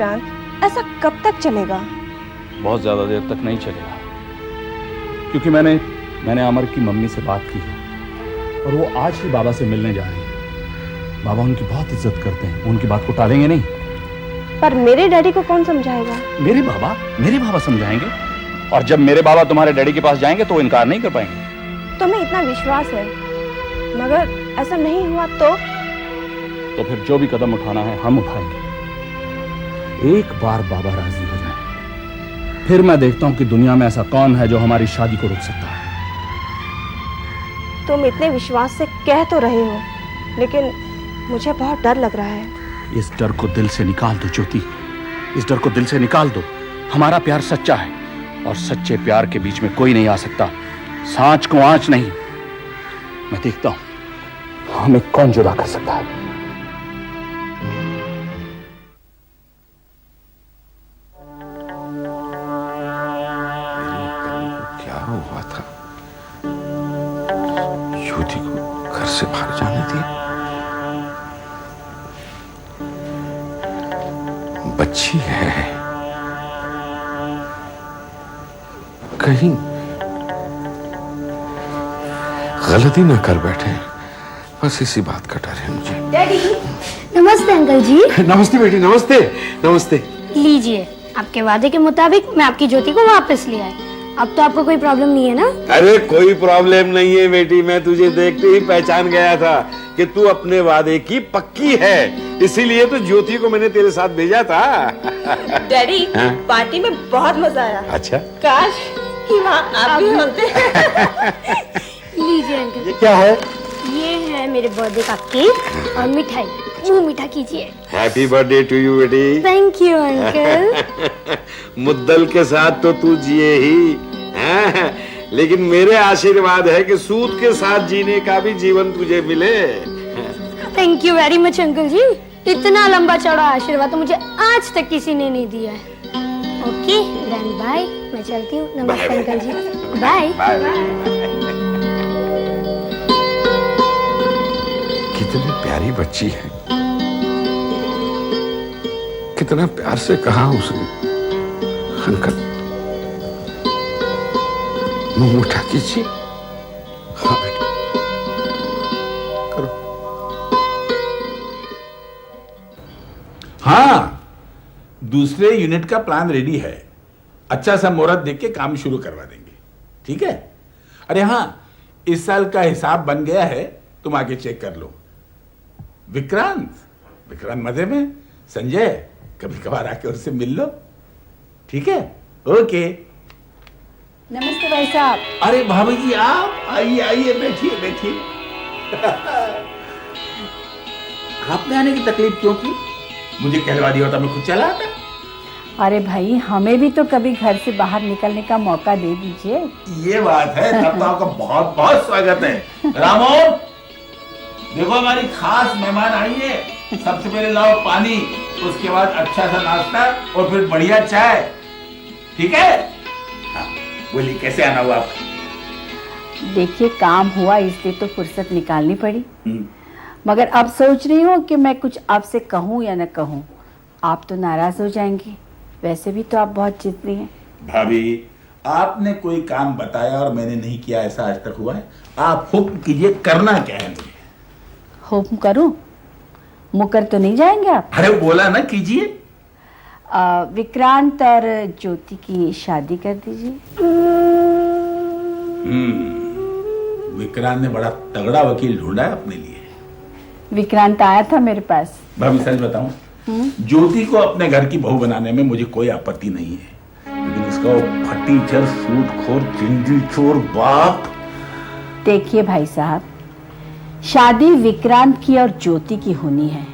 विक्रांत, ऐसा कब तक चलेगा? बहुत ज्यादा देर तक नहीं चलेगा, क्योंकि मैंने अमर की मम्मी से बात की है और वो आज ही बाबा से मिलने जा रही है। बाबा उनकी बहुत इज्जत करते हैं, उनकी बात को टालेंगे नहीं। पर मेरे डैडी को कौन समझाएगा? मेरे बाबा समझाएंगे, और जब मेरे बाबा तुम्हारे डैडी के पास जाएंगे तो वो इनकार नहीं कर पाएंगे। तुम्हें इतना विश्वास है, मगर ऐसा नहीं हुआ तो फिर जो भी कदम उठाना है हम उठाएंगे। एक बार बाबा राजी हो जाए, फिर मैं देखता हूं कि दुनिया में ऐसा कौन है जो हमारी शादी को रोक सकता है। तुम इतने विश्वास से कह तो रहे हो, लेकिन मुझे बहुत डर लग रहा है। इस डर को दिल से निकाल दो ज्योति, इस डर को दिल से निकाल दो। हमारा प्यार सच्चा है, और सच्चे प्यार के बीच में कोई नहीं आ सकता, सांच को आंच नहीं। मैं देखता हूं हमें कौन जुदा कर सकता है। क्या हुआ था? ज्योति को घर से बाहर जाने दिया? बच्ची है, कहीं गलती ना कर बैठे, बस इसी बात का डर है मुझे। डैडी, नमस्ते अंकल जी। नमस्ते बेटी, नमस्ते नमस्ते। लीजिए, आपके वादे के मुताबिक मैं आपकी ज्योति को वापस ले आई। अब तो आपको कोई प्रॉब्लम नहीं है ना? अरे कोई प्रॉब्लम नहीं है बेटी, मैं तुझे देखते ही पहचान गया था कि तू अपने वादे की पक्की है, इसीलिए तो ज्योति को मैंने तेरे साथ भेजा था। डैडी, पार्टी में बहुत मजा आया। अच्छा, काश कि वहाँ आप भी होते। लीजिए अंकल। ये क्या है? ये है मेरे बर्थडे का केक और मिठाई। मुंह मीठा कीजिए। हैप्पी बर्थडे टू यू बेटी। Thank you uncle. मुद्दल के साथ तो तू जिए ही, हाँ? लेकिन मेरे आशीर्वाद है कि सूद के साथ जीने का भी जीवन तुझे मिले। Thank you very much uncle ji. इतना लंबा चौड़ा आशीर्वाद तो मुझे आज तक किसी ने नहीं दिया है। ओके देन बाय, मैं चलती हूँ। नमस्ते अंकल जी, बाय। कितनी प्यारी बच्ची है, कितना प्यार से कहा उसने, अंकल मुंह उठा कीजिए। हाँ बेटा, करो। हाँ, दूसरे यूनिट का प्लान रेडी है। अच्छा सा मुहूर्त देख के काम शुरू करवा देंगे, ठीक है? अरे हाँ, इस साल का हिसाब बन गया है, तुम आके चेक कर लो। विक्रांत मजे में। संजय, कभी कभार आके उससे मिल लो, ठीक है? ओके। नमस्ते भाई साहब। अरे भाभी जी, आप आइए आइए, बैठिए। आपने आने की तकलीफ क्यों की? मुझे कहलवा दिया होता, मैं खुद चला आता। अरे भाई, हमें भी तो कभी घर से बाहर निकलने का मौका दे दीजिए। ये बात है, तब तो आपका बहुत बहुत स्वागत है। रामो, देखो हमारी खास मेहमान आई है। सबसे पहले लाओ पानी, उसके बाद अच्छा सा नाश्ता और फिर बढ़िया चाय, ठीक है? हाँ, बोलिए कैसे आना हुआ आपका? देखिए, काम हुआ इसलिए तो फुर्सत निकालनी पड़ी, मगर अब सोच रही हूँ कि मैं कुछ आपसे कहूँ या न कहूँ। आप तो नाराज हो जाएंगे, वैसे भी तो आप बहुत जिद्दी हैं। भाभी, आपने कोई काम बताया और मैंने नहीं किया, ऐसा आज तक हुआ है? आप हुक्म कीजिए, करना क्या है मुझे? हुक्म करूँ? मुकर तो नहीं जाएंगे आप? अरे बोला ना कीजिए। विक्रांत और ज्योति की शादी कर दीजिए। विक्रांत ने बड़ा तगड़ा वकील ढूंढा है अपने लिए। विक्रांत आया था मेरे पास। भाभी सच बताऊं, ज्योति को अपने घर की बहू बनाने में मुझे कोई आपत्ति नहीं है, लेकिन इसका वो फटीचर, सूदखोर, चिंदी चोर बाप। देखिए भाई साहब, शादी विक्रांत की और ज्योति की होनी है।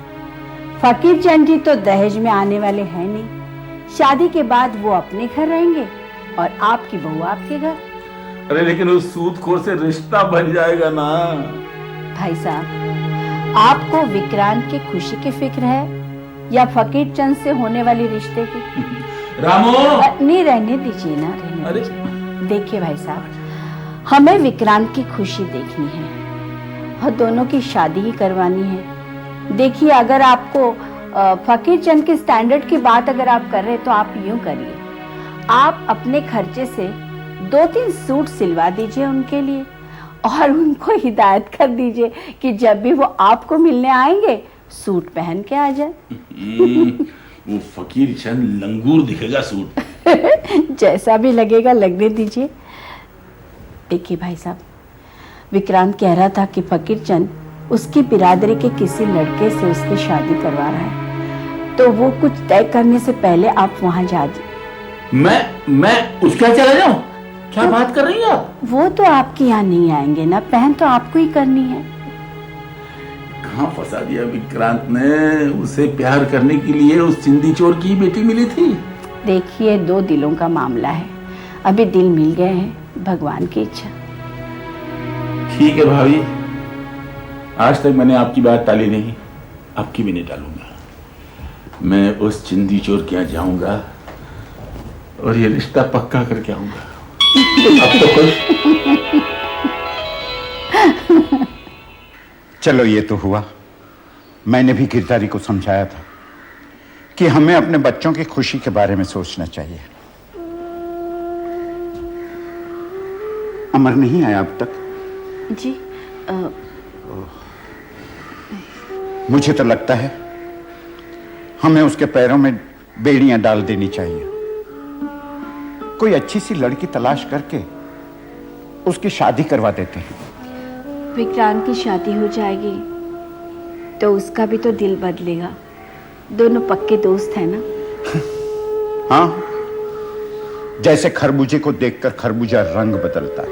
फकीर चंद जी तो दहेज में आने वाले हैं नहीं। शादी के बाद वो अपने घर रहेंगे और आपकी बहू आपके घर। अरे लेकिन उस सूदखोर से रिश्ता बन जाएगा ना। भाई साहब, आपको विक्रांत की खुशी की फिक्र है या फकीर चंद से होने वाली रिश्ते की? रामो, नहीं, रहने दीजिए ना, रहने दीजिए। देखिए भाई साहब, हमें विक्रांत की खुशी देखनी है और दोनों की शादी ही करवानी है। देखिए, अगर आपको फकीर चंद के स्टैंडर्ड की बात अगर आप कर रहे हैं तो आप यूं करिए, आप अपने खर्चे से 2-3 सूट सिलवा दीजिए उनके लिए और उनको हिदायत कर दीजिए कि जब भी वो आपको मिलने आएंगे सूट पहन के आ जाए। वो फकीर चंद लंगूर दिखेगा सूट। जैसा भी लगेगा लगने दीजिए। देखिए भाई साहब, विक्रांत कह रहा था कि फकीर चंद उसकी बिरादरी के किसी लड़के से उसकी शादी करवा रहा है, तो वो कुछ तय करने से पहले आप वहां जा मैं उसके यहाँ चला जाऊं? क्या बात कर रही हैं आप? वो तो आपके यहाँ नहीं आएंगे ना, पहन तो आपको ही करनी है। कहाँ फंसा दिया विक्रांत ने। उसे प्यार करने के लिए उस चिंदी चोर की बेटी मिली थी। देखिए 2 दिलों का मामला है, अभी दिल मिल गए हैं, भगवान की इच्छा। ठीक है भाभी, आज तक मैंने आपकी बात टाली नहीं, आपकी भी नहीं टालूंगा। मैं उस चिंदी चोर के यहाँ जाऊंगा और ये रिश्ता पक्का करके आऊंगा। अब तो खुश। चलो ये तो हुआ। मैंने भी गिरधारी को समझाया था कि हमें अपने बच्चों की खुशी के बारे में सोचना चाहिए। अमर नहीं आया अब तक? जी मुझे तो लगता है हमें उसके पैरों में बेड़ियां डाल देनी चाहिए। कोई अच्छी सी लड़की तलाश करके उसकी शादी करवा देते हैं। विक्रांत की शादी हो जाएगी तो उसका भी तो दिल बदलेगा, दोनों पक्के दोस्त हैं ना। हाँ, जैसे खरबूजे को देखकर खरबूजा रंग बदलता है,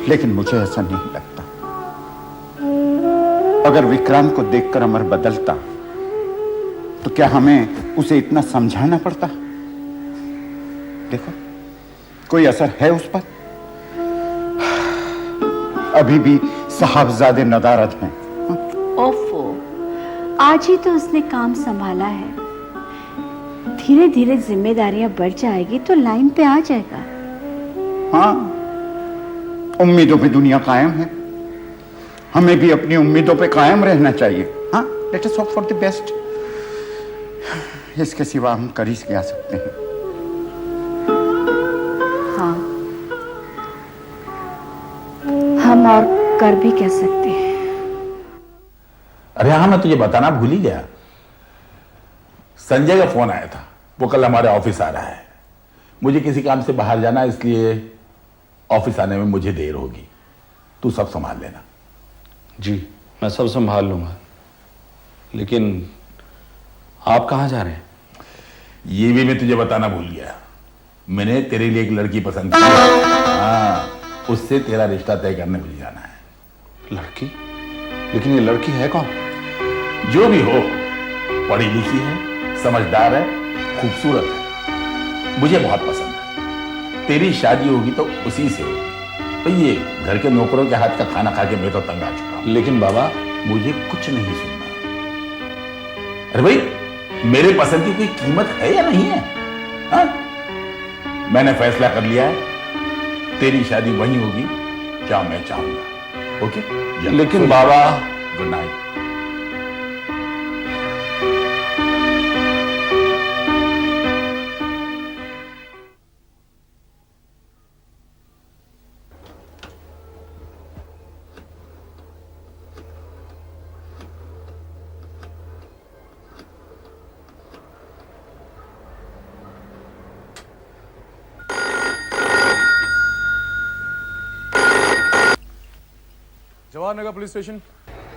लेकिन मुझे ऐसा नहीं लगता। अगर विक्रांत को देखकर अमर बदलता तो क्या हमें उसे इतना समझाना पड़ता? देखो, कोई असर है उस पर? अभी भी साहबजादे नदारद हैं। ओफो, आज ही तो उसने काम संभाला है, धीरे धीरे जिम्मेदारियां बढ़ जाएगी तो लाइन पे आ जाएगा। हाँ, उम्मीदों पे दुनिया कायम है, हमें भी अपनी उम्मीदों पे कायम रहना चाहिए। हाँ, let us hope for the best. इसके सिवा हम कर ही क्या सकते हैं? हाँ, हम और कर भी कह सकते हैं। अरे हाँ, मैं तुझे बताना भूल ही गया। संजय का फोन आया था, वो कल हमारे ऑफिस आ रहा है। मुझे किसी काम से बाहर जाना, इसलिए ऑफिस आने में मुझे देर होगी। तू सब संभाल लेना। जी, मैं सब संभाल लूंगा, लेकिन आप कहाँ जा रहे हैं? ये भी मैं तुझे बताना भूल गया। मैंने तेरे लिए एक लड़की पसंद की है। हाँ, उससे तेरा रिश्ता तय करने मुझे जाना है। लड़की? लेकिन ये लड़की है कौन? जो भी हो, पढ़ी लिखी है, समझदार है, खूबसूरत है, मुझे बहुत पसंद है। तेरी शादी होगी तो उसी से होगी। तो ये घर के नौकरों के हाथ का खाना खा के मैं तो तंग आ चुका हूं। लेकिन बाबा, मुझे कुछ नहीं सुनना। अरे भाई, मेरे पसंद की कोई कीमत है या नहीं है? हाँ? मैंने फैसला कर लिया है, तेरी शादी वहीं होगी जहां मैं चाहूंगा। ओके? लेकिन बाबा, good night. Jawahar Nagar police station.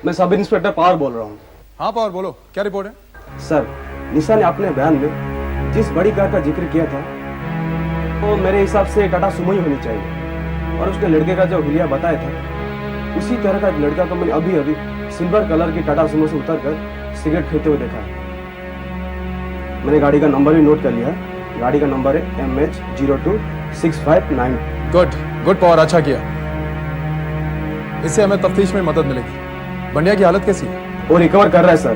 मैं सब इंस्पेक्टर पावर बोल रहा हूँ। हाँ पावर, बोलो, क्या रिपोर्ट है? सर, निशा ने अपने बयान में जिस बड़ी कार का जिक्र किया था वो मेरे हिसाब से टाटा सुमो ही होनी चाहिए, और उसने लड़के का जो हुलिया बताया था उसी तरह का एक लड़का को मैंने अभी अभी सिल्वर कलर की टाटा सुमो से उतरकर सिगरेट खरीदते हुए देखा है। मैंने गाड़ी का नंबर भी नोट कर लिया है। गाड़ी का नंबर है MH02659। गुड पावर, अच्छा किया। इससे हमें तफ्तीश में मदद मिलेगी। बंडिया की हालत कैसी है? वो रिकवर कर रहा है सर,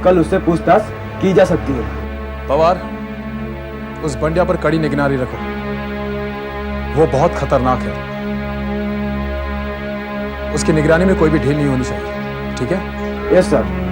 कल उससे पूछताछ की जा सकती है। पवार, उस बंडिया पर कड़ी निगरानी रखो, वो बहुत खतरनाक है। उसकी निगरानी में कोई भी ढील नहीं होनी चाहिए, ठीक है? Yes sir.